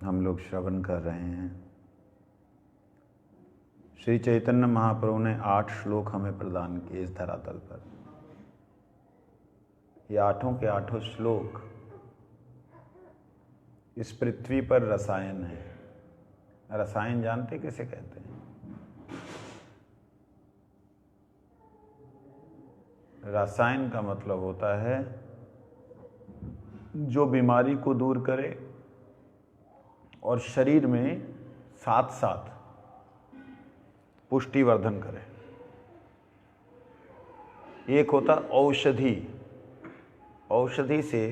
हम लोग श्रवण कर रहे हैं। श्री चैतन्य महाप्रभु ने 8 श्लोक हमें प्रदान किए इस धरातल पर। ये 8 के 8 श्लोक इस पृथ्वी पर रसायन है। रसायन जानते किसे कहते हैं? रसायन का मतलब होता है जो बीमारी को दूर करे और शरीर में साथ साथ पुष्टिवर्धन करे। एक होता औषधि। औषधि से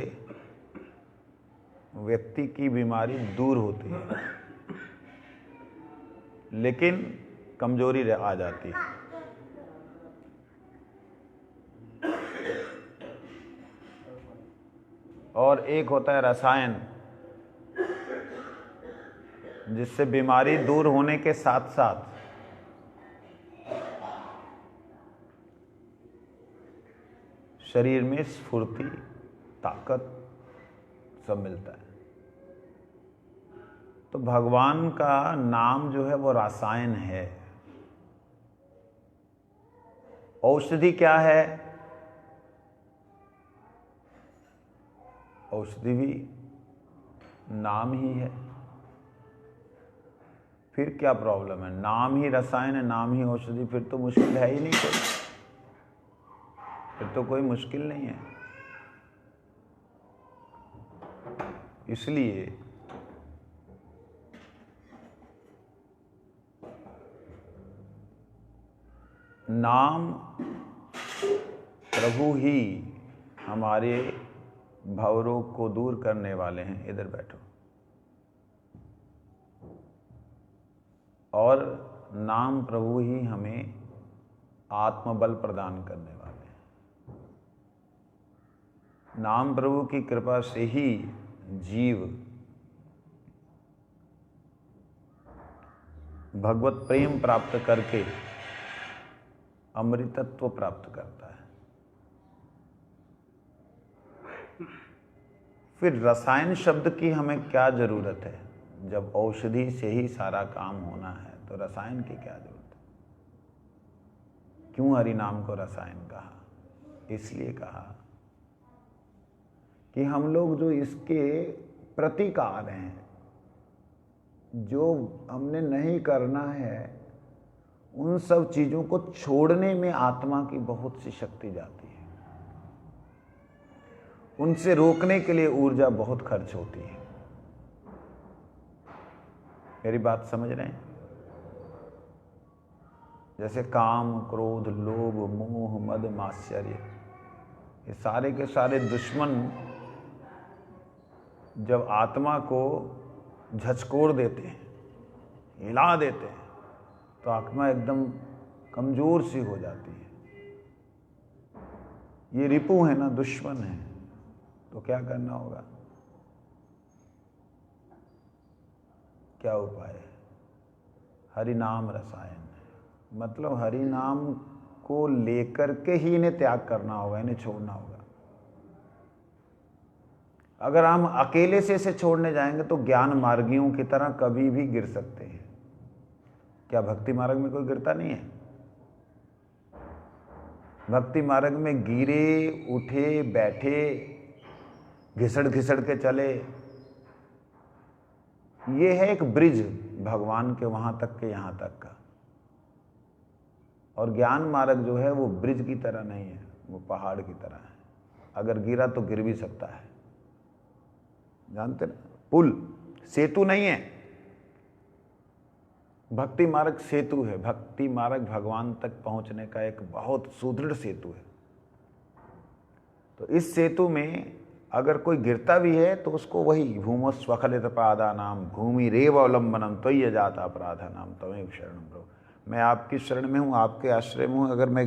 व्यक्ति की बीमारी दूर होती है, लेकिन कमजोरी आ जाती है। और एक होता है रसायन, जिससे बीमारी दूर होने के साथ साथ शरीर में स्फूर्ति, ताकत सब मिलता है। तो भगवान का नाम जो है वो रसायन है। औषधि क्या है? औषधि भी नाम ही है। फिर क्या प्रॉब्लम है? नाम ही रसायन है, नाम ही औषधि, फिर तो मुश्किल है ही नहीं कोई। फिर तो कोई मुश्किल नहीं है। इसलिए नाम प्रभु ही हमारे भवरोग को दूर करने वाले हैं। इधर बैठो। और नाम प्रभु ही हमें आत्मबल प्रदान करने वाले हैं। नाम प्रभु की कृपा से ही जीव भगवत प्रेम प्राप्त करके अमृतत्व प्राप्त करता है। फिर रसायन शब्द की हमें क्या जरूरत है? जब औषधि से ही सारा काम होना है तो रसायन की क्या जरूरत है? क्यों हरि नाम को रसायन कहा? इसलिए कहा कि हम लोग जो इसके प्रतिकार हैं, जो हमने नहीं करना है, उन सब चीजों को छोड़ने में आत्मा की बहुत सी शक्ति जाती है। उनसे रोकने के लिए ऊर्जा बहुत खर्च होती है। मेरी बात समझ रहे हैं? जैसे काम, क्रोध, लोभ, मोह, मद, मात्सर्य, ये सारे के सारे दुश्मन जब आत्मा को झचकोड़ देते हैं, हिला देते हैं, तो आत्मा एकदम कमजोर सी हो जाती है। ये रिपु है ना, दुश्मन है। तो क्या करना होगा? क्या उपाय है? हरि नाम रसायन है। मतलब हरि नाम को लेकर के ही इन्हें त्याग करना होगा, इन्हें छोड़ना होगा। अगर हम अकेले से इसे छोड़ने जाएंगे तो ज्ञान मार्गियों की तरह कभी भी गिर सकते हैं। क्या भक्ति मार्ग में कोई गिरता नहीं है? भक्ति मार्ग में गिरे, उठे, बैठे, घिसड़ घिसड़ के चले, ये है एक ब्रिज भगवान के वहां तक के यहां तक का। और ज्ञान मार्ग जो है वो ब्रिज की तरह नहीं है, वो पहाड़ की तरह है। अगर गिरा तो गिर भी सकता है। जानते ना, पुल, सेतु नहीं है। भक्ति मार्ग सेतु है। भक्ति मार्ग भगवान तक पहुंचने का एक बहुत सुदृढ़ सेतु है। तो इस सेतु में अगर कोई गिरता भी है तो उसको वही भूमो स्वखलित पादा नाम भूमि रेव अवलंबनम त्वयि जाता अपराधा नाम तमेव शरणम प्रभु। मैं आपकी शरण में हूँ, आपके आश्रय में हूँ। अगर मैं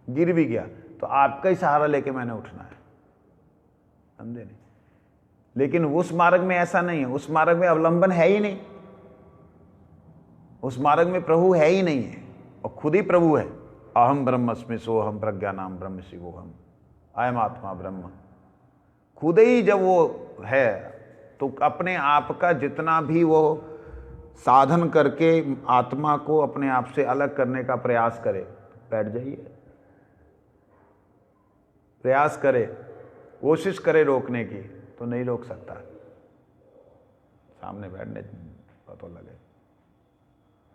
गिर भी गया तो आपका ही सहारा लेके मैंने उठना है। समझे नहीं? लेकिन उस मार्ग में ऐसा नहीं है। उस मार्ग में अवलंबन है ही नहीं। उस मार्ग में प्रभु है ही नहीं है, और खुद ही प्रभु है। अहम ब्रह्मस्मि सोहम प्रज्ञा नाम ब्रह्म शिवोहम, अयम आत्मा ब्रह्म। खुद ही जब वो है तो अपने आप का जितना भी वो साधन करके आत्मा को अपने आप से अलग करने का प्रयास करे, बैठ जाइए, प्रयास करे, कोशिश करे रोकने की, तो नहीं रोक सकता। सामने बैठने पता लगे,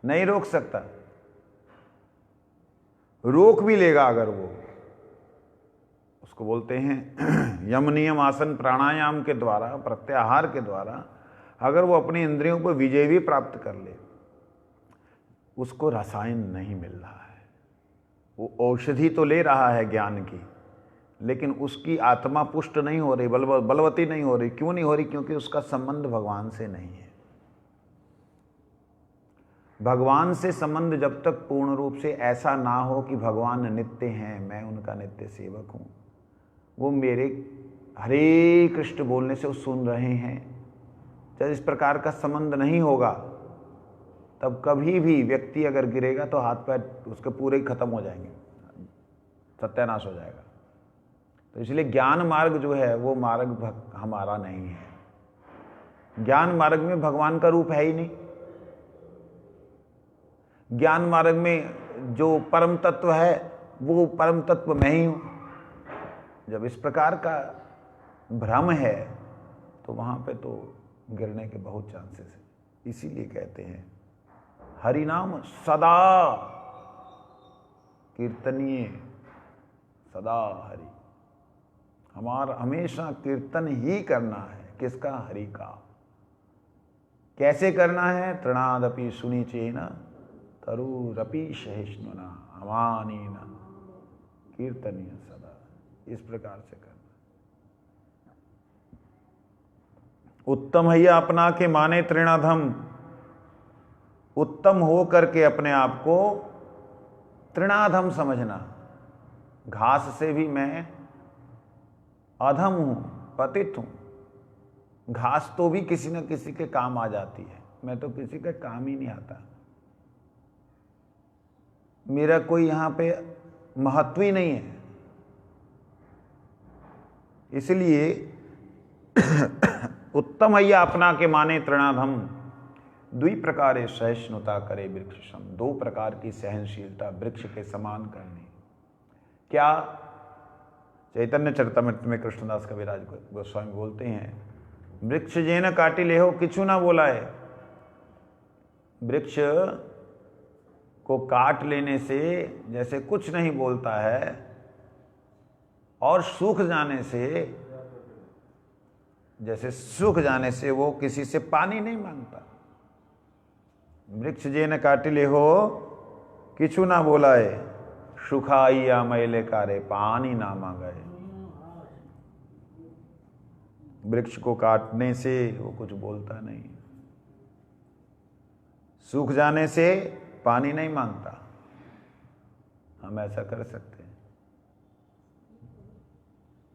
नहीं रोक सकता। रोक भी लेगा अगर वो, उसको बोलते हैं यम नियम आसन प्राणायाम के द्वारा, प्रत्याहार के द्वारा अगर वो अपनी इंद्रियों पर विजय भी प्राप्त कर ले, उसको रसायन नहीं मिल रहा है। वो औषधि तो ले रहा है ज्ञान की, लेकिन उसकी आत्मा पुष्ट नहीं हो रही, बलवती नहीं हो रही। क्यों नहीं हो रही? क्योंकि उसका संबंध भगवान से नहीं है। भगवान से संबंध जब तक पूर्ण रूप से ऐसा ना हो कि भगवान नित्य हैं, मैं उनका नित्य सेवक हूं, वो मेरे हरे कृष्ण बोलने से वो सुन रहे हैं, जब इस प्रकार का संबंध नहीं होगा, तब कभी भी व्यक्ति अगर गिरेगा तो हाथ पैर उसके पूरे ही खत्म हो जाएंगे, सत्यानाश हो जाएगा। तो इसलिए ज्ञान मार्ग जो है वो मार्ग हमारा नहीं है। ज्ञान मार्ग में भगवान का रूप है ही नहीं। ज्ञान मार्ग में जो परम तत्व है वो परम तत्व मैं ही हूं। जब इस प्रकार का भ्रम है तो वहां पे तो गिरने के बहुत चांसेस है। इसीलिए कहते हैं हरि नाम सदा कीर्तनीय, सदा हरि। हमारा हमेशा कीर्तन ही करना है। किसका? हरि का। कैसे करना है? तृणादपि सुनिचेन तरुरपि सहिष्णुना अमानीन कीर्तनीय सदा। इस प्रकार से करना। उत्तम हैया अपना के माने तृणाधम। उत्तम हो करके अपने आप को तृणाधम समझना। घास से भी मैं अधम हूं, पतित हूं। घास तो भी किसी न किसी के काम आ जाती है, मैं तो किसी के काम ही नहीं आता। मेरा कोई यहां पे महत्व ही नहीं है। इसलिए उत्तम हैया अपना के माने तृणाधम। द्वि प्रकारे सहिष्णुता करे वृक्ष सम। दो प्रकार की सहनशीलता वृक्ष के समान करनी। क्या? चैतन्य चरितमृत में कृष्णदास कविराज गोस्वामी बोलते हैं, वृक्ष जेन काटी ले हो किछु ना बोला है। वृक्ष को काट लेने से जैसे कुछ नहीं बोलता है, और सूख जाने से, जैसे सूख जाने से वो किसी से पानी नहीं मांगता। वृक्ष जेन काटी ले हो किछु ना बोला है, सुखाइया मैले कारे पानी ना मांगे। वृक्ष को काटने से वो कुछ बोलता नहीं, सूख जाने से पानी नहीं मांगता। हम ऐसा कर सकते हैं?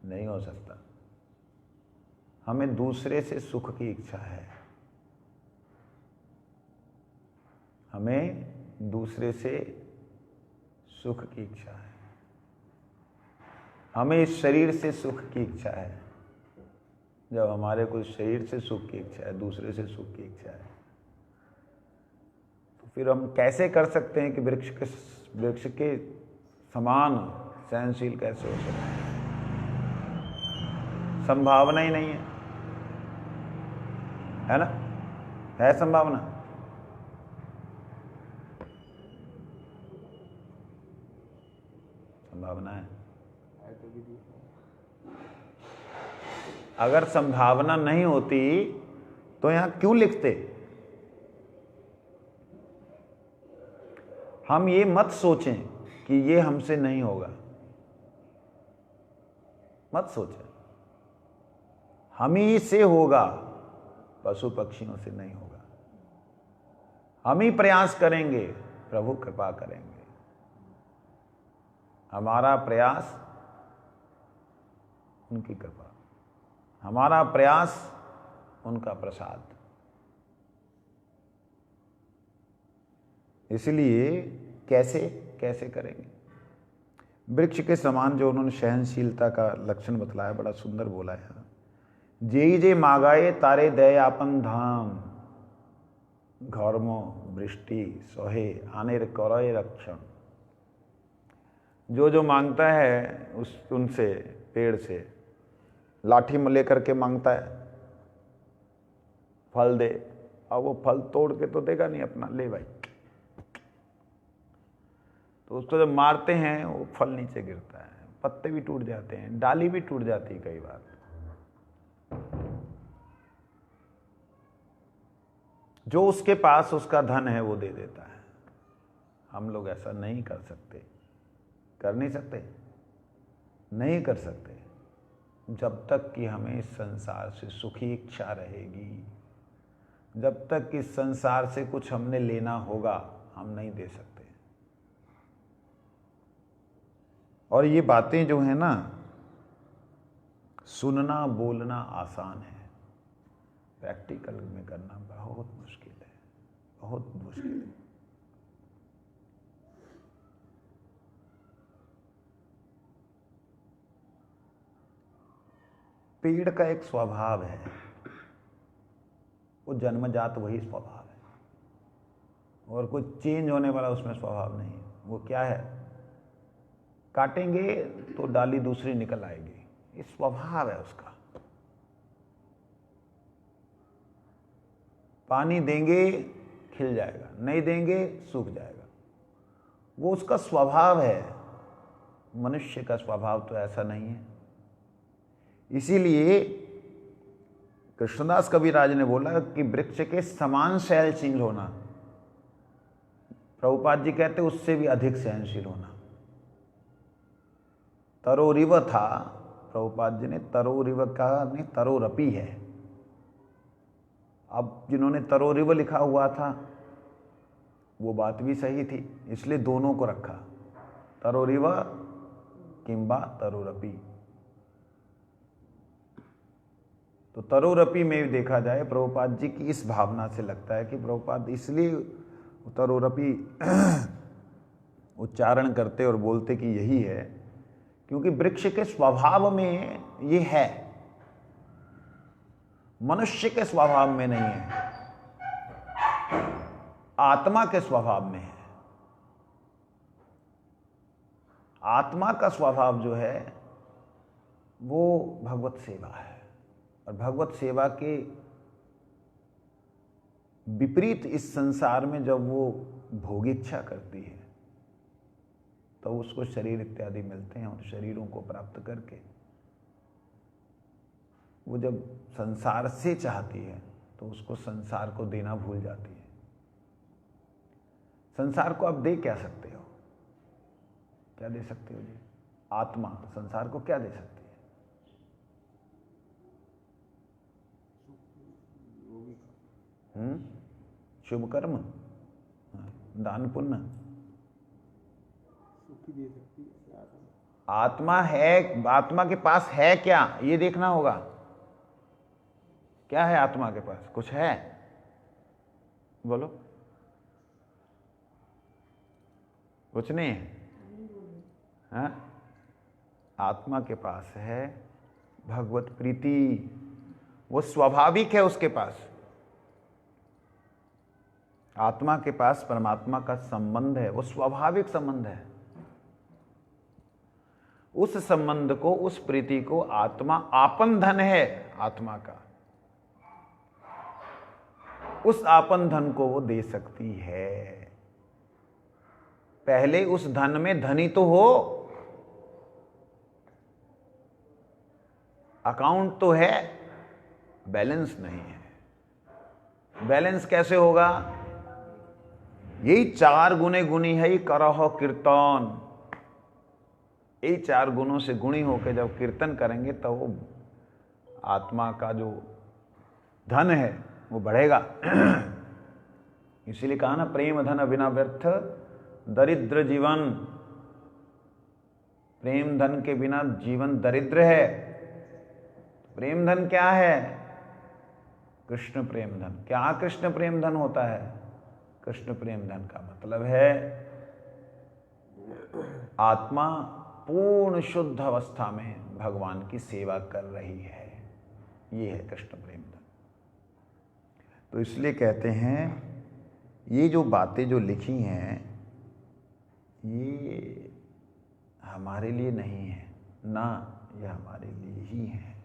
नहीं हो सकता। हमें दूसरे से सुख की इच्छा है, हमें दूसरे से सुख की इच्छा है, हमें इस शरीर से सुख की इच्छा है। जब हमारे को शरीर से सुख की इच्छा है, दूसरे से सुख की इच्छा है, तो फिर हम कैसे कर सकते हैं कि वृक्ष के समान सहनशील कैसे हो सकते हैं? संभावना ही नहीं है ना? है संभावना? संभावना है। अगर संभावना नहीं होती तो यहां क्यों लिखते? हम ये मत सोचें कि ये हमसे नहीं होगा, मत सोचें। हम ही से होगा, पशु पक्षियों से नहीं होगा। हम ही प्रयास करेंगे, प्रभु कृपा करेंगे। हमारा प्रयास, उनकी कृपा। हमारा प्रयास, उनका प्रसाद। इसलिए कैसे करेंगे? वृक्ष के समान जो उन्होंने सहनशीलता का लक्षण बतलाया, बड़ा सुंदर बोला है। जेई जे मागाए तारे दय आपन धाम, घर्मो वृष्टि सोहे आनेर करय रक्षण। जो जो मांगता है उनसे, पेड़ से लाठी में लेकर के मांगता है फल दे, अब वो फल तोड़ के तो देगा नहीं अपना, ले भाई। तो उसको जब मारते हैं वो फल नीचे गिरता है, पत्ते भी टूट जाते हैं, डाली भी टूट जाती है कई बार। जो उसके पास उसका धन है वो दे देता है। हम लोग ऐसा नहीं कर सकते, कर नहीं सकते, नहीं कर सकते। जब तक कि हमें इस संसार से सुखी इच्छा रहेगी, जब तक कि इस संसार से कुछ हमने लेना होगा, हम नहीं दे सकते। और ये बातें जो है ना, सुनना बोलना आसान है, प्रैक्टिकल में करना बहुत मुश्किल है, बहुत मुश्किल है। पेड़ का एक स्वभाव है, वो जन्मजात वही स्वभाव है, और कोई चेंज होने वाला उसमें स्वभाव नहीं है। वो क्या है, काटेंगे तो डाली दूसरी निकल आएगी, ये स्वभाव है उसका। पानी देंगे खिल जाएगा, नहीं देंगे सूख जाएगा, वो उसका स्वभाव है। मनुष्य का स्वभाव तो ऐसा नहीं है। इसीलिए कृष्णदास कविराज ने बोला कि वृक्ष के समान सहनशील होना, प्रभुपाद जी कहते उससे भी अधिक सहनशील होना। तरोरिव था, प्रभुपाद जी ने तरोरिव कहा नहीं, तरोरपी है। अब जिन्होंने तरोरिव लिखा हुआ था वो बात भी सही थी, इसलिए दोनों को रखा, तरोरिव किंबा तरोरपी। तो तरोरपी में देखा जाए प्रभुपाद जी की इस भावना से लगता है कि प्रभुपाद इसलिए तरोरपी उच्चारण करते और बोलते कि यही है क्योंकि वृक्ष के स्वभाव में ये है, मनुष्य के स्वभाव में नहीं है, आत्मा के स्वभाव में है। आत्मा का स्वभाव जो है वो भगवत सेवा है, और भगवत सेवा के विपरीत इस संसार में जब वो भोग इच्छा करती है तो उसको शरीर इत्यादि मिलते हैं, और शरीरों को प्राप्त करके वो जब संसार से चाहती है तो उसको संसार को देना भूल जाती है। संसार को आप दे क्या सकते हो, क्या दे सकते हो जी? आत्मा संसार को क्या दे सकती है? शुभ कर्म, दान पुण्य, आत्मा है। आत्मा के पास है क्या ये देखना होगा। क्या है आत्मा के पास? कुछ है? बोलो। कुछ नहीं है, हाँ? आत्मा के पास है भगवत प्रीति, वो स्वाभाविक है उसके पास। आत्मा के पास परमात्मा का संबंध है, वो स्वाभाविक संबंध है। उस संबंध को, उस प्रीति को आत्मा आपन धन है आत्मा का, उस आपन धन को वो दे सकती है। पहले उस धन में धनी तो हो, अकाउंट तो है, बैलेंस नहीं है। बैलेंस कैसे होगा? यही 4 गुणे गुणी है, ये करहो कीर्तन। यही 4 गुणों से गुणी होकर जब कीर्तन करेंगे तो वो आत्मा का जो धन है वो बढ़ेगा। इसीलिए कहा ना, प्रेम धन बिना व्यर्थ दरिद्र जीवन। प्रेम धन के बिना जीवन दरिद्र है। प्रेम धन क्या है? कृष्ण प्रेम धन। क्या कृष्ण प्रेम धन होता है? कृष्ण प्रेम धन का मतलब है आत्मा पूर्ण शुद्ध अवस्था में भगवान की सेवा कर रही है। ये है कृष्ण प्रेम धन। तो इसलिए कहते हैं ये जो बातें जो लिखी हैं ये हमारे लिए नहीं है ना, ये हमारे लिए ही है,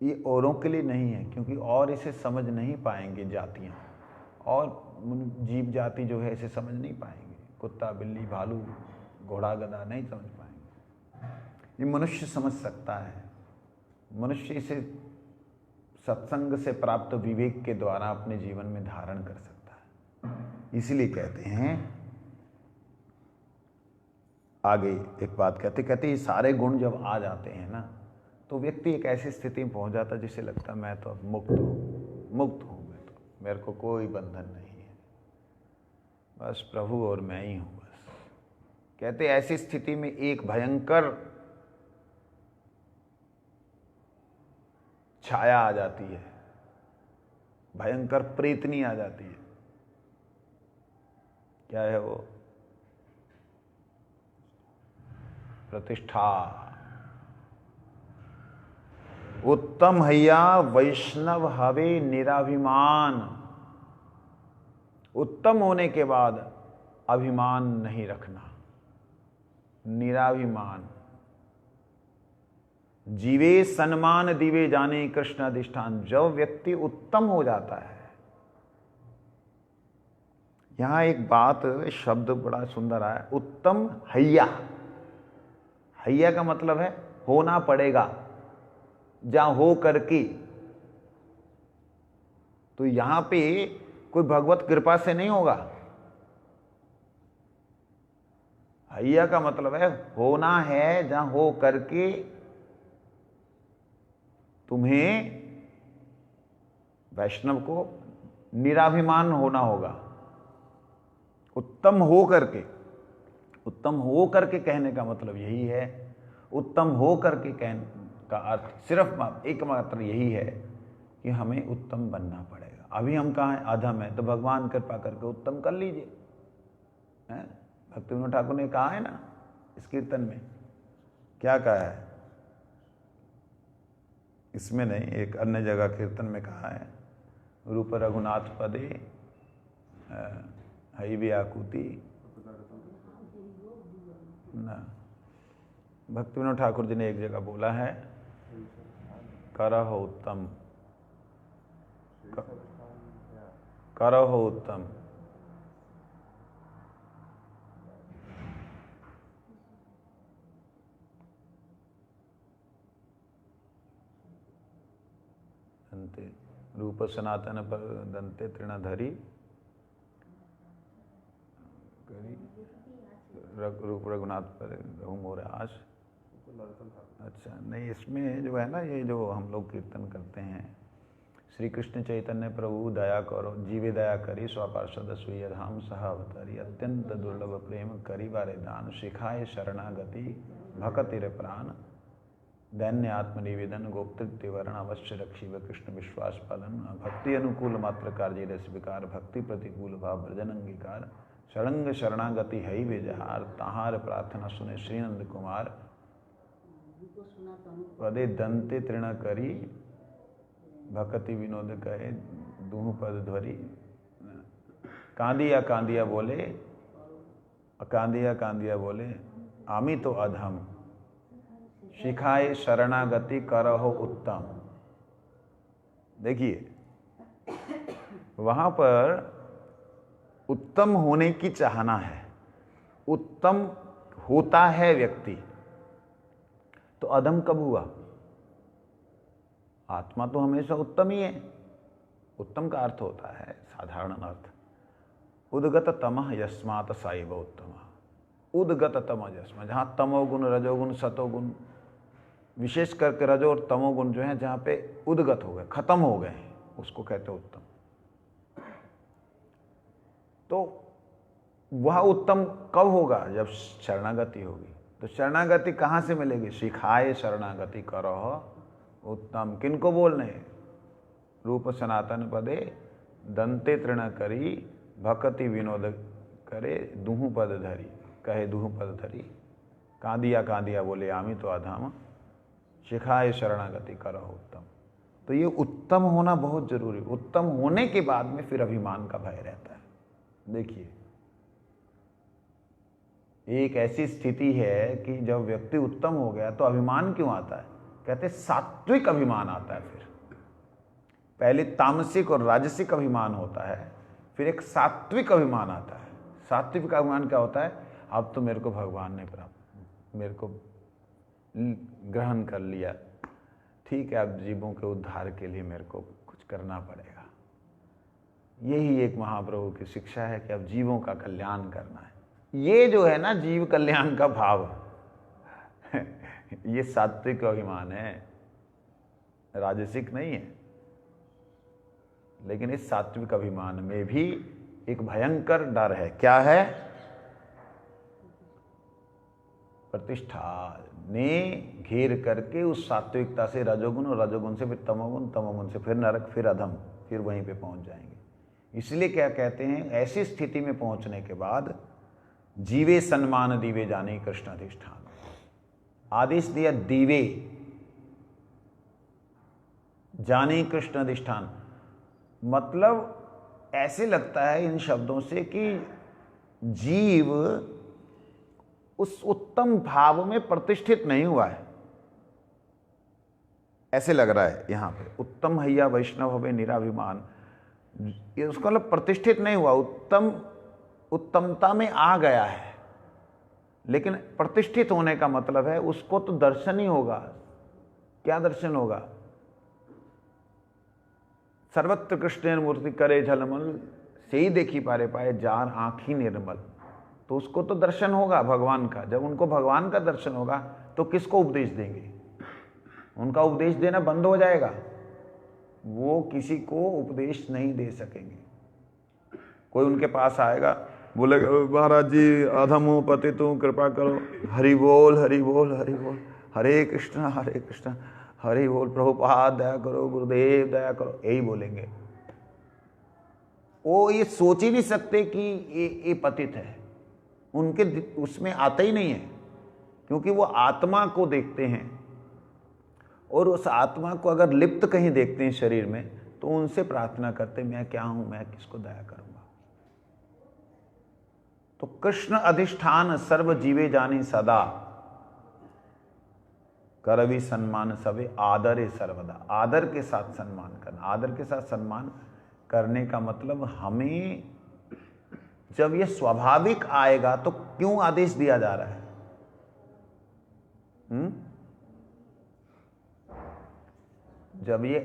ये औरों के लिए नहीं है, क्योंकि और इसे समझ नहीं पाएंगे जातियाँ, और जीव जाति जो है इसे समझ नहीं पाएंगे। कुत्ता बिल्ली भालू घोड़ा गधा नहीं समझ पाएंगे। ये मनुष्य समझ सकता है। मनुष्य इसे सत्संग से प्राप्त विवेक के द्वारा अपने जीवन में धारण कर सकता है। इसलिए कहते हैं आगे एक बात कहते ये सारे गुण जब आ जाते हैं ना, तो व्यक्ति एक ऐसी स्थिति में पहुंच जाता है जिसे लगता है मैं तो अब मुक्त हूँ, मैं तो, मेरे को कोई बंधन नहीं है, बस प्रभु और मैं ही हूँ बस। कहते ऐसी स्थिति में एक भयंकर छाया आ जाती है, भयंकर प्रेतनी आ जाती है। क्या है वो? प्रतिष्ठा। उत्तम हैया वैष्णव हवे निराभिमान। उत्तम होने के बाद अभिमान नहीं रखना, निराभिमान। जीवे सन्मान दिवे जाने कृष्ण अधिष्ठान। जब व्यक्ति उत्तम हो जाता है, यहां एक बात, शब्द बड़ा सुंदर आया, उत्तम हैया। हैया का मतलब है होना पड़ेगा, जहां हो करके। तो यहां पे कोई भगवत कृपा से नहीं होगा। हैया का मतलब है होना है, जहां हो करके तुम्हें वैष्णव को निराभिमान होना होगा। उत्तम हो करके, उत्तम हो करके कहने का मतलब यही है। उत्तम हो करके कहने का अर्थ सिर्फ एक मात्र यही है कि हमें उत्तम बनना पड़ेगा। अभी हम कहाँ हैं? अधम है, तो भगवान कृपा करके उत्तम कर लीजिए। भक्ति विनोद ठाकुर ने कहा है ना इस कीर्तन में, क्या कहा है? इसमें नहीं, एक अन्य जगह कीर्तन में कहा है, रूप रघुनाथ पदे हई व्याकुति ना। भक्ति विनोद ठाकुर जी ने एक जगह बोला है, करहो उत्तम, करहो उत्तम। दंते रूप सनातन पर दंते तृणधरी रूप रघुनाथ पर रहूं मोर आश। अच्छा नहीं, इसमें जो है ना, ये जो हम लोग कीर्तन करते हैं, श्री कृष्ण चैतन्य प्रभु दया करो, जीवे दया करी, स्वपार्षद सुय धाम सह अवतरी, अत्यंत दुर्लभ प्रेम करी बारे दान, शिखाए शरणागति भकतिर प्राण, दैन्य आत्मनिवेदन गोप्तृत्य वर्ण अवश्य रक्षी व कृष्ण विश्वास पालन, भक्ति अनुकूल मात्र कार्य रस विकार, भक्ति प्रतिकूल भाव भजन अंगीकार, षडंग शरणागति है वे जहार, ताहार प्रार्थना सुने श्रीनंद कुमार, पदे दंते तृण करी, भक्ति विनोद कहे दूह पद ध्वरी। कांदिया कांदिया बोले, कांदिया कांदिया बोले, आमी तो अधम, शिखाए शरणागति करहो उत्तम। देखिए वहां पर उत्तम होने की चाहना है, उत्तम होता है व्यक्ति, तो अधम कब हुआ? आत्मा तो हमेशा उत्तम ही है। उत्तम का अर्थ होता है, साधारण अर्थ, उद्गत तमः यस्मात् साइव उत्तम। उद्गत तम यस्मा, जहां तमोगुण रजोगुण सतोगुण, विशेष करके रजो और तमोगुण जो है जहां पे उद्गत हो गए, खत्म हो गए, उसको कहते हैं उत्तम। तो वह उत्तम कब होगा? जब शरणागति होगी। तो शरणागति कहां से मिलेगी? शिखाए शरणागति करो उत्तम। किनको बोलने? रूप सनातन पदे दंते तृण करी, भक्ति विनोद करे दूह पद धरी, कहे दूह पद धरी, कांदिया कांदिया बोले आमी तो अधम, शिखाए शरणागति करो उत्तम। तो ये उत्तम होना बहुत जरूरी। उत्तम होने के बाद में फिर अभिमान का भय रहता है। देखिए, एक ऐसी स्थिति है कि जब व्यक्ति उत्तम हो गया तो अभिमान क्यों आता है? कहते सात्विक अभिमान आता है। फिर पहले तामसिक और राजसिक अभिमान होता है, फिर एक सात्विक अभिमान आता है। सात्विक अभिमान क्या होता है? अब तो मेरे को भगवान ने प्राप्त, मेरे को ग्रहण कर लिया, ठीक है, अब जीवों के उद्धार के लिए मेरे को कुछ करना पड़ेगा। यही एक महाप्रभु की शिक्षा है कि अब जीवों का कल्याण करना है। ये जो है ना जीव कल्याण का भाव ये सात्विक अभिमान है, राजसिक नहीं है। लेकिन इस सात्विक अभिमान में भी एक भयंकर डर है। क्या है? प्रतिष्ठा ने घेर करके उस सात्विकता से रजोगुण, और रजोगुण से फिर तमोगुण, तमोगुण से फिर नरक, फिर अधम, फिर वहीं पे पहुंच जाएंगे। इसलिए क्या कहते हैं, ऐसी स्थिति में पहुंचने के बाद जीवे सन्मान दीवे जाने कृष्ण अधिष्ठान। आदेश दिया दीवे जाने कृष्ण अधिष्ठान। मतलब ऐसे लगता है इन शब्दों से कि जीव उस उत्तम भाव में प्रतिष्ठित नहीं हुआ है, ऐसे लग रहा है यहां पे। उत्तम हैया वैष्णव हवे निराभिमान, ये उसका मतलब प्रतिष्ठित नहीं हुआ, उत्तमता में आ गया है। लेकिन प्रतिष्ठित होने का मतलब है उसको तो दर्शन ही होगा। क्या दर्शन होगा? सर्वत्र कृष्ण मूर्ति करे झलमल, से ही देखी पारे पाए जार आंखी निर्मल। तो उसको तो दर्शन होगा भगवान का। जब उनको भगवान का दर्शन होगा तो किसको उपदेश देंगे? उनका उपदेश देना बंद हो जाएगा, वो किसी को उपदेश नहीं दे सकेंगे। कोई उनके पास आएगा, बोलेगा महाराज जी अधम हूँ, पतित हूँ, कृपा करो, हरि बोल हरि बोल हरि बोल, हरे कृष्ण हरि बोल, प्रभुपाद दया करो, गुरुदेव दया करो, यही बोलेंगे। वो ये सोच ही नहीं सकते कि ये पतित है, उनके उसमें आता ही नहीं है। क्योंकि वो आत्मा को देखते हैं, और उस आत्मा को अगर लिप्त कहीं देखते हैं शरीर में, तो उनसे प्रार्थना करते मैं क्या हूं, मैं किसको दया करूंगा। तो कृष्ण अधिष्ठान सर्व जीवे जानी सदा, करवी सम्मान सवे आदरे सर्वदा। आदर के साथ सम्मान करना। आदर के साथ सम्मान करने का मतलब हमें जब ये स्वाभाविक आएगा तो क्यों आदेश दिया जा रहा है? जब ये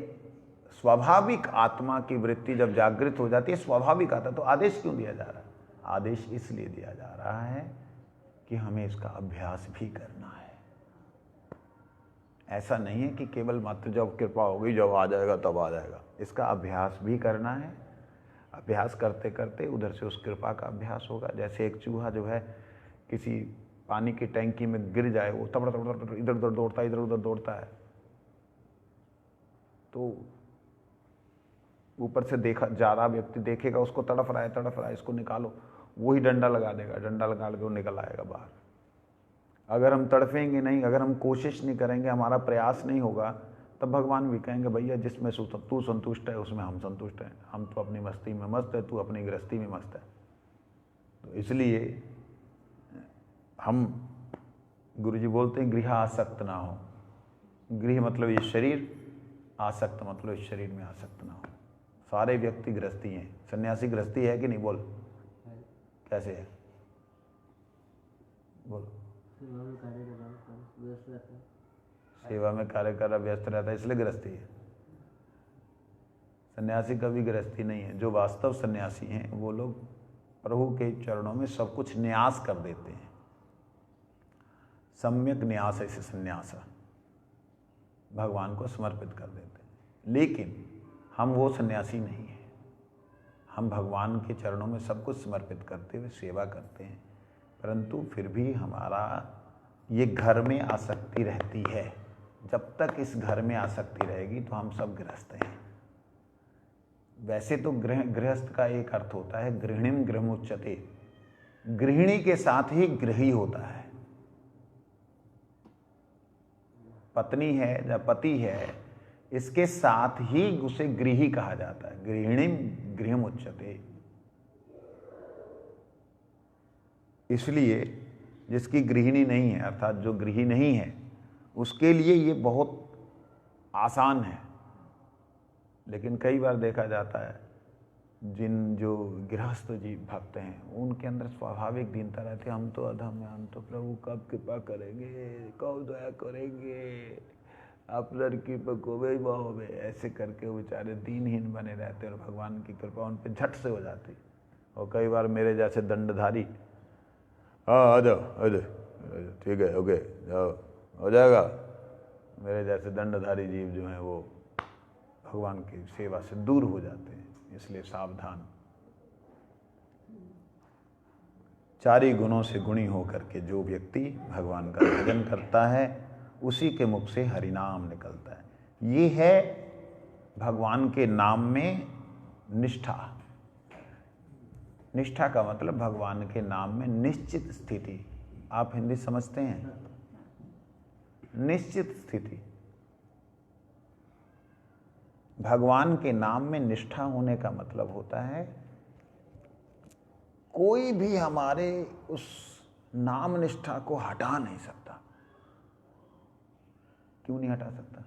स्वाभाविक आत्मा की वृत्ति जब जागृत हो जाती है, स्वाभाविक आता है, तो आदेश क्यों दिया जा रहा है? आदेश इसलिए दिया जा रहा है कि हमें इसका अभ्यास भी करना है। ऐसा नहीं है कि केवल मात्र जब कृपा होगी, जब आ जाएगा तब आ जाएगा। इसका अभ्यास भी करना है। अभ्यास करते करते उधर से उस कृपा का अभ्यास होगा। जैसे एक चूहा जो है किसी पानी की टैंकी में गिर जाए, वो तबड़ तबड़ इधर उधर दौड़ता है, इधर उधर दौड़ता है, तो ऊपर से देखा जा रहा व्यक्ति देखेगा उसको तड़फ रहा है, इसको निकालो, वही डंडा लगा देगा, डंडा लगा के वो निकल आएगा बाहर। अगर हम तड़फेंगे नहीं, अगर हम कोशिश नहीं करेंगे, हमारा प्रयास नहीं होगा, तब भगवान भी कहेंगे भैया जिसमें तू संतुष्ट है उसमें हम संतुष्ट हैं, हम तो अपनी मस्ती में मस्त है, तू अपनी गृहस्थी में मस्त है। तो इसलिए हम गुरुजी बोलते हैं गृह आसक्त ना हो। गृह मतलब ये शरीर, आसक्त मतलब इस शरीर में आसक्त ना हो। सारे व्यक्ति गृहस्थी हैं। सन्यासी गृहस्थी है कि नहीं? बोल कैसे है? बोल। सेवा में कार्य कर रहा, व्यस्त रहता है, इसलिए गृहस्थी है। सन्यासी कभी गृहस्थी नहीं है। जो वास्तव सन्यासी हैं वो लोग प्रभु के चरणों में सब कुछ न्यास कर देते हैं। सम्यक न्यास ऐसे सन्यास भगवान को समर्पित कर देते हैं। लेकिन हम वो सन्यासी नहीं हैं। हम भगवान के चरणों में सब कुछ समर्पित करते हुए सेवा करते हैं, परंतु फिर भी हमारा ये घर में आसक्ति रहती है। जब तक इस घर में आसक्ति रहेगी तो हम सब गृहस्थ हैं। वैसे तो गृहस्थ का एक अर्थ होता है गृहिणीम गृहमुच्यते, गृहिणी के साथ ही गृही होता है। पत्नी है या पति है, इसके साथ ही उसे गृही कहा जाता है। गृहिणी गृहम उच्यते। इसलिए जिसकी गृहिणी नहीं है, अर्थात जो गृही नहीं है, उसके लिए ये बहुत आसान है। लेकिन कई बार देखा जाता है जिन जो गृहस्थ जी भक्त हैं, उनके अंदर स्वाभाविक दीनता रहती है। हम तो अधम हैं, हम तो प्रभु कब कृपा करेंगे, कब दया करेंगे, आप लड़की पर गोबे बहोबे, ऐसे करके वो बेचारे दीनहीन बने रहते हैं और भगवान की कृपा उन पर झट से हो जाती। और कई बार मेरे जैसे दंडधारी, हाँ आ जाओ आ जाओ, ठीक है ओके जाओ हो जाएगा, मेरे जैसे दंडधारी जीव जो हैं वो भगवान की सेवा से दूर हो जाते हैं। इसलिए सावधान। चारी गुणों से गुणी होकर के जो व्यक्ति भगवान का भजन करता है, उसी के मुख से हरिनाम निकलता है। ये है भगवान के नाम में निष्ठा। निष्ठा का मतलब भगवान के नाम में निश्चित स्थिति। आप हिंदी समझते हैं? निश्चित स्थिति। भगवान के नाम में निष्ठा होने का मतलब होता है कोई भी हमारे उस नाम निष्ठा को हटा नहीं सकता। क्यों नहीं हटा सकता?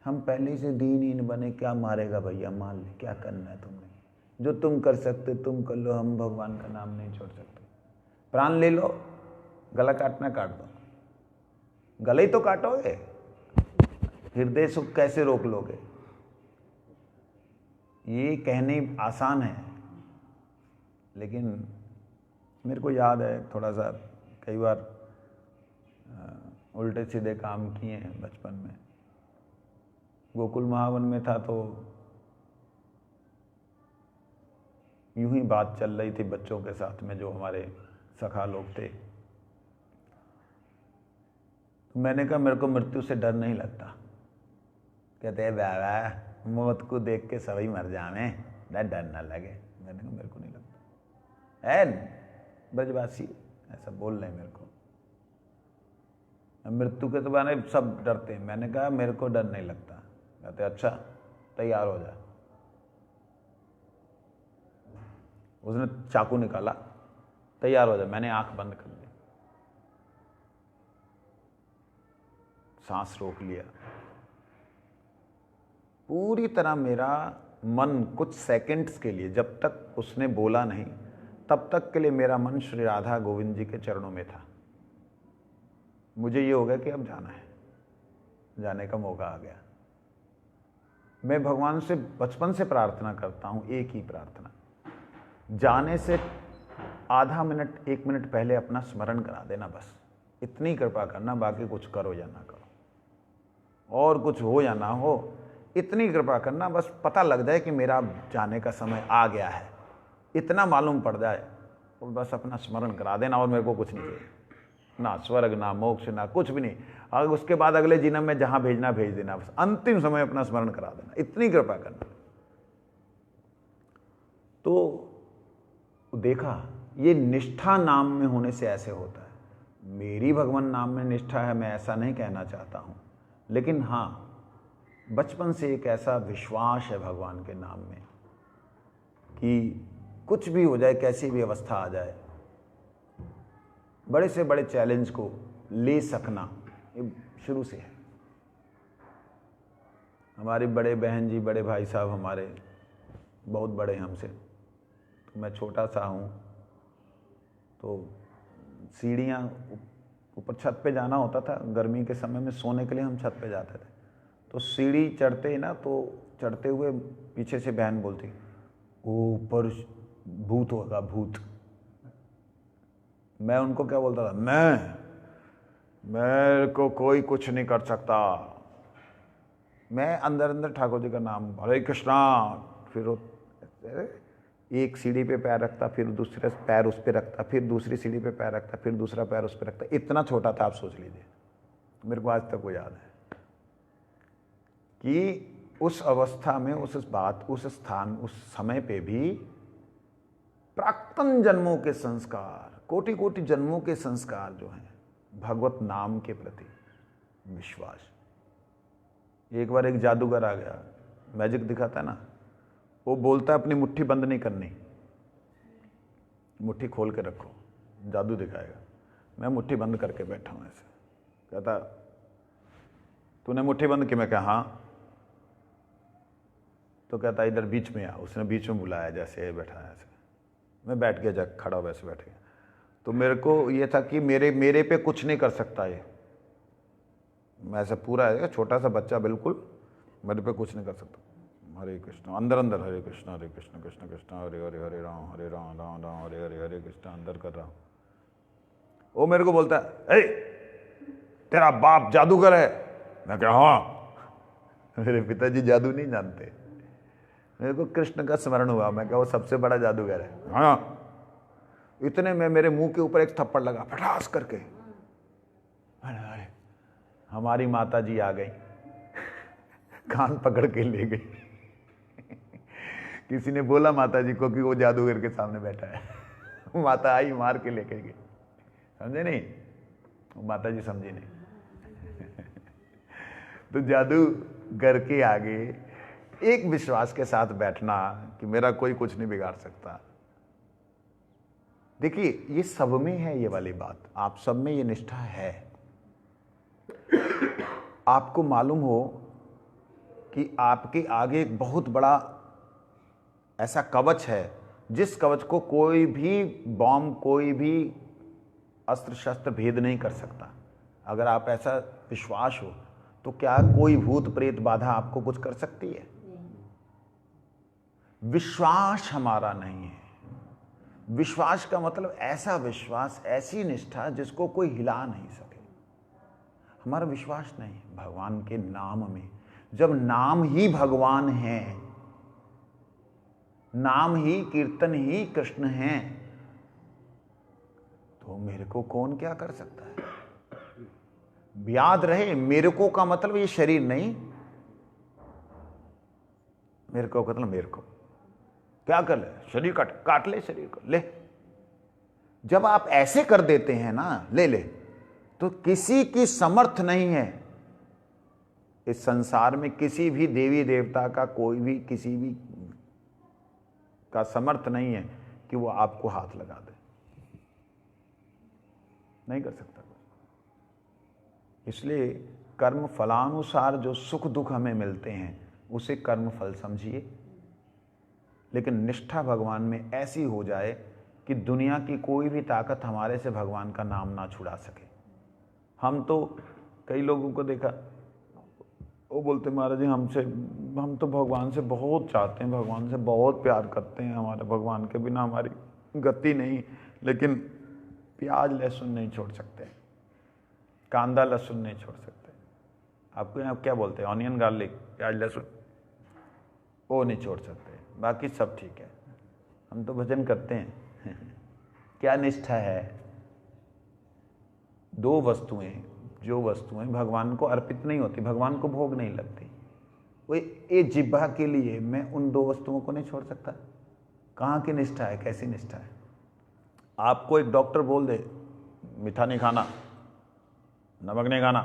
हम पहले से दीनहीन बने, क्या मारेगा भैया, मान ले, क्या करना है तुमने, जो तुम कर सकते तुम कर लो, हम भगवान का नाम नहीं छोड़ सकते। प्राण ले लो, गला काटना काट दो, गला ही तो काटोगे, हृदय सुख कैसे रोक लोगे? ये कहने आसान है, लेकिन मेरे को याद है थोड़ा सा, कई बार उल्टे सीधे काम किए हैं बचपन में। गोकुल महावन में था तो यूं ही बात चल रही थी बच्चों के साथ में, जो हमारे सखा लोग थे। मैंने कहा मेरे को मृत्यु से डर नहीं लगता। कहते हैं बाबा मौत को देख के सभी मर जावे, डर ना लगे। मैंने कहा मेरे को नहीं लगता। है ब्रजवासी ऐसा बोल रहे मेरे को, मृत्यु के तो बारे सब डरते हैं। मैंने कहा मेरे को डर नहीं लगता। कहते अच्छा तैयार हो जा। उसने चाकू निकाला, तैयार हो जा। मैंने आंख बंद कर ली, सांस रोक लिया। पूरी तरह मेरा मन कुछ सेकंड्स के लिए, जब तक उसने बोला नहीं तब तक के लिए मेरा मन श्री राधा गोविंद जी के चरणों में था। मुझे ये हो गया कि अब जाना है, जाने का मौका आ गया। मैं भगवान से बचपन से प्रार्थना करता हूं, एक ही प्रार्थना, जाने से आधा मिनट 1 मिनट पहले अपना स्मरण करा देना, बस इतनी कृपा करना। बाकी कुछ करो या ना करो, और कुछ हो या ना हो, इतनी कृपा करना, बस पता लग जाए कि मेरा जाने का समय आ गया है, इतना मालूम पड़ जाए, और बस अपना स्मरण करा देना। और मेरे को कुछ नहीं चाहिए, ना स्वर्ग ना मोक्ष ना कुछ भी नहीं। अगर उसके बाद अगले जन्म में जहां भेजना भेज देना, बस अंतिम समय अपना स्मरण करा देना, इतनी कृपा करना। तो देखा, ये निष्ठा नाम में होने से ऐसे होता है। मेरी भगवान नाम में निष्ठा है, मैं ऐसा नहीं कहना चाहता हूं, लेकिन हाँ, बचपन से एक ऐसा विश्वास है भगवान के नाम में कि कुछ भी हो जाए, कैसी भी अवस्था आ जाए, बड़े से बड़े चैलेंज को ले सकना ये शुरू से है। हमारे बड़े बहन जी, बड़े भाई साहब हमारे बहुत बड़े हमसे, तो मैं छोटा सा हूँ, तो सीढ़ियाँ ऊपर छत पे जाना होता था। गर्मी के समय में सोने के लिए हम छत पे जाते थे। तो सीढ़ी चढ़ते ही ना, तो चढ़ते हुए पीछे से बहन बोलती, ऊपर भूत होगा, भूत। मैं उनको क्या बोलता था, मेरे को कोई कुछ नहीं कर सकता। मैं अंदर अंदर ठाकुर जी का नाम, हरे कृष्णा, फिर एक सीढ़ी पे पैर रखता, फिर दूसरा पैर उस पे रखता, फिर दूसरी सीढ़ी पे पैर रखता, फिर दूसरा पैर उस पे रखता। इतना छोटा था, आप सोच लीजिए। मेरे को आज तक वो याद है कि उस अवस्था में, उस बात, उस स्थान, उस समय पे भी प्राक्तन जन्मों के संस्कार, कोटि कोटि जन्मों के संस्कार जो हैं भगवत नाम के प्रति, विश्वास। एक बार एक जादूगर आ गया, मैजिक दिखाता है ना, वो बोलता है अपनी मुट्ठी बंद नहीं करनी, मुट्ठी खोल के रखो, जादू दिखाएगा। मैं मुट्ठी बंद करके बैठा हूँ ऐसे। कहता तूने मुट्ठी बंद की? मैं कहा हाँ। तो कहता इधर बीच में आ। उसने बीच में बुलाया, जैसे बैठा है ऐसे। मैं बैठ गया, जा खड़ा वैसे बैठ गया। तो मेरे को ये था कि मेरे पे कुछ नहीं कर सकता ये। मैं ऐसा पूरा है, छोटा सा बच्चा बिल्कुल, मेरे पे कुछ नहीं कर सकता। हरे कृष्ण, अंदर अंदर हरे कृष्ण कृष्ण कृष्ण हरे हरे, हरे राम राम राम हरे हरे, हरे कृष्ण अंदर कर रहा हूँ। वो मेरे को बोलता है, तेरा बाप जादूगर है? मैं कहा हाँ। मेरे पिताजी जादू नहीं जानते। मेरे को कृष्ण का स्मरण हुआ। मैं कहा वो सबसे बड़ा जादूगर है। हाँ। इतने में मेरे मुंह के ऊपर एक थप्पड़ लगा, फटास करके। अरे हमारी माता जी आ गई, कान पकड़ के ले गई। किसी ने बोला माता जी को कि वो जादूगर के सामने बैठा है। माता आई, मार के लेके गई। समझे नहीं? माता जी समझी नहीं। तो जादूगर के आगे एक विश्वास के साथ बैठना कि मेरा कोई कुछ नहीं बिगाड़ सकता। देखिए ये सब में है, ये वाली बात आप सब में ये निष्ठा है। आपको मालूम हो कि आपके आगे एक बहुत बड़ा ऐसा कवच है, जिस कवच को कोई भी बॉम्ब, कोई भी अस्त्र शस्त्र भेद नहीं कर सकता। अगर आप ऐसा विश्वास हो तो क्या कोई भूत प्रेत बाधा आपको कुछ कर सकती है? विश्वास हमारा नहीं है। विश्वास का मतलब ऐसा विश्वास, ऐसी निष्ठा जिसको कोई हिला नहीं सके। हमारा विश्वास नहीं भगवान के नाम में। जब नाम ही भगवान है, नाम ही कीर्तन ही कृष्ण है, तो मेरे को कौन क्या कर सकता है? याद रहे, मेरे को का मतलब ये शरीर नहीं। मेरे को मतलब मेरे को क्या कर ले, शरीर काट ले, शरीर को ले। जब आप ऐसे कर देते हैं ना, ले ले, तो किसी की समर्थ नहीं है इस संसार में, किसी भी देवी देवता का, कोई भी किसी भी का समर्थ नहीं है कि वो आपको हाथ लगा दे। नहीं कर सकता। इसलिए कर्म फलानुसार जो सुख दुख हमें मिलते हैं उसे कर्म फल समझिए, लेकिन निष्ठा भगवान में ऐसी हो जाए कि दुनिया की कोई भी ताकत हमारे से भगवान का नाम ना छुड़ा सके। हम तो कई लोगों को देखा, वो बोलते महाराज जी हम तो भगवान से बहुत चाहते हैं, भगवान से बहुत प्यार करते हैं, हमारे भगवान के बिना हमारी गति नहीं, लेकिन प्याज लहसुन नहीं छोड़ सकते, कांदा लहसुन नहीं छोड़ सकते। आपको यहाँ क्या बोलते हैं, ऑनियन गार्लिक, प्याज लहसुन, वो नहीं छोड़ सकते, बाकी सब ठीक है। हम तो भजन करते हैं। क्या निष्ठा है? दो वस्तुएं, जो वस्तुएं भगवान को अर्पित नहीं होती, भगवान को भोग नहीं लगती, वो ये जिह्वा के लिए मैं उन दो वस्तुओं को नहीं छोड़ सकता। कहाँ की निष्ठा है, कैसी निष्ठा है? आपको एक डॉक्टर बोल दे मीठा नहीं खाना, नमक नहीं खाना,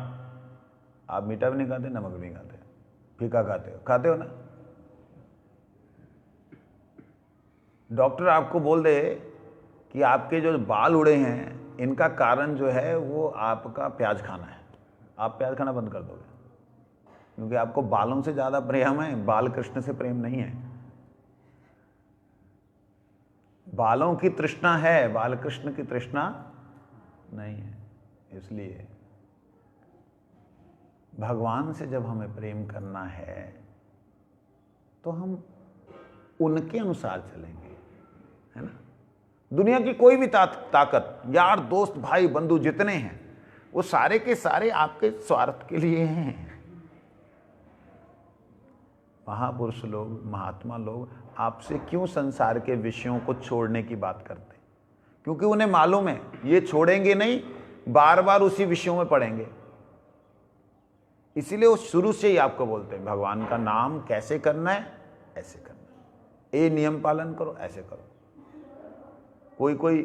आप मीठा भी नहीं खाते, नमक भी नहीं खाते, फीका खाते हो ना। डॉक्टर आपको बोल दे कि आपके जो बाल उड़े हैं इनका कारण जो है वो आपका प्याज खाना है, आप प्याज खाना बंद कर दोगे, क्योंकि आपको बालों से ज्यादा प्रेम है, बाल कृष्ण से प्रेम नहीं है। बालों की तृष्णा है, बाल कृष्ण की तृष्णा नहीं है। इसलिए भगवान से जब हमें प्रेम करना है तो हम उनके अनुसार चलेंगे, है ना। दुनिया की कोई भी ताकत, यार दोस्त भाई बंधु जितने हैं, वो सारे के सारे आपके स्वार्थ के लिए हैं। महापुरुष लोग, महात्मा लोग आपसे क्यों संसार के विषयों को छोड़ने की बात करते हैं? क्योंकि उन्हें मालूम है ये छोड़ेंगे नहीं, बार बार उसी विषयों में पड़ेंगे। इसीलिए वो शुरू से ही आपको बोलते हैं भगवान का नाम कैसे करना है, ऐसे करना है, ये नियम पालन करो, ऐसे करो। कोई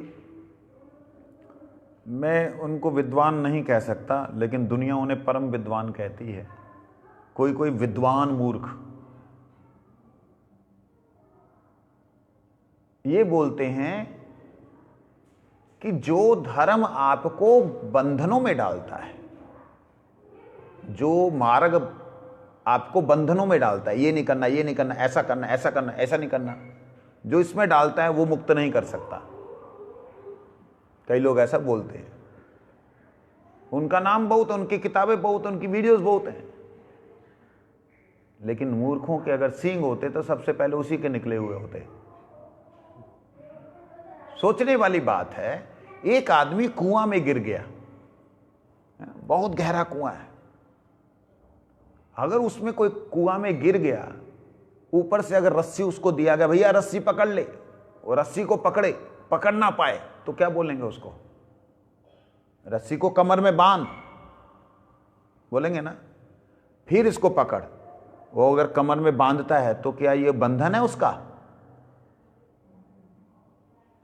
मैं उनको विद्वान नहीं कह सकता, लेकिन दुनिया उन्हें परम विद्वान कहती है। कोई कोई विद्वान मूर्ख ये बोलते हैं कि जो धर्म आपको बंधनों में डालता है, जो मार्ग आपको बंधनों में डालता है, ये नहीं करना, ये नहीं करना, ऐसा करना, ऐसा करना, ऐसा नहीं करना, जो इसमें डालता है वो मुक्त नहीं कर सकता। कई लोग ऐसा बोलते हैं। उनका नाम बहुत है, उनकी किताबें बहुत, उनकी वीडियोस बहुत हैं, लेकिन मूर्खों के अगर सींग होते तो सबसे पहले उसी के निकले हुए होते। सोचने वाली बात है, एक आदमी कुआं में गिर गया, बहुत गहरा कुआं है। अगर उसमें कोई कुआं में गिर गया, ऊपर से अगर रस्सी उसको दिया गया, भैया रस्सी पकड़ ले, और रस्सी को पकड़ ना पाए तो क्या बोलेंगे उसको? रस्सी को कमर में बांध बोलेंगे ना। फिर इसको पकड़, वो अगर कमर में बांधता है तो क्या ये बंधन है उसका?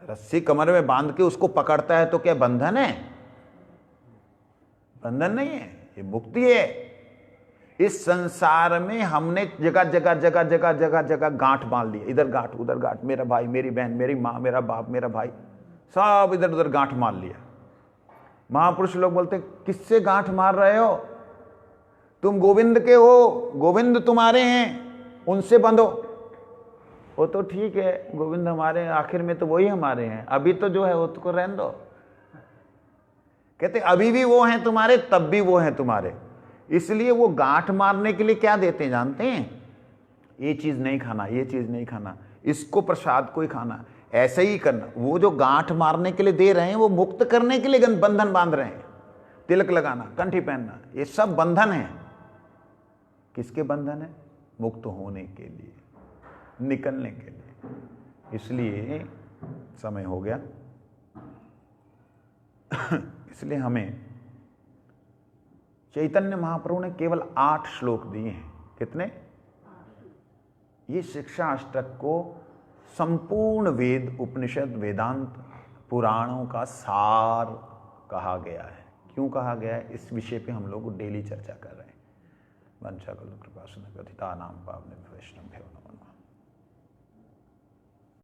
रस्सी कमर में बांध के उसको पकड़ता है तो क्या बंधन है? बंधन नहीं है, ये मुक्ति है। इस संसार में हमने जगह जगह जगह जगह जगह जगह गांठ बांध ली, इधर गांठ उधर गांठ, मेरा भाई मेरी बहन मेरी माँ मेरा बाप मेरा भाई, सब इधर उधर गांठ मार लिया। महापुरुष लोग बोलते किससे गांठ मार रहे हो? तुम गोविंद के हो, गोविंद तुम्हारे हैं, उनसे बंधो। वो तो ठीक है, गोविंद हमारे, आखिर में तो वही हमारे हैं, अभी तो जो है वो तो रहने दो। कहते अभी भी वो हैं तुम्हारे, तब भी वो हैं तुम्हारे। इसलिए वो गांठ मारने के लिए क्या देते हैं जानते हैं? ये चीज नहीं खाना, ये चीज नहीं खाना, इसको प्रसाद को ही खाना, ऐसे ही करना। वो जो गांठ मारने के लिए दे रहे हैं वो मुक्त करने के लिए बंधन बांध रहे हैं। तिलक लगाना, कंठी पहनना, ये सब बंधन है। किसके बंधन है? मुक्त होने के लिए, निकलने के लिए। इसलिए समय हो गया। इसलिए हमें चैतन्य महाप्रभु ने केवल 8 श्लोक दिए हैं। कितने? ये शिक्षा अष्टक को संपूर्ण वेद, उपनिषद, वेदांत, पुराणों का सार कहा गया है। क्यों कहा गया है? इस विषय पे हम लोग डेली चर्चा कर रहे हैं। वंशा कल्प कृपा सिंधु पतितानां पावनेभ्यो वैष्णवेभ्यो नमः।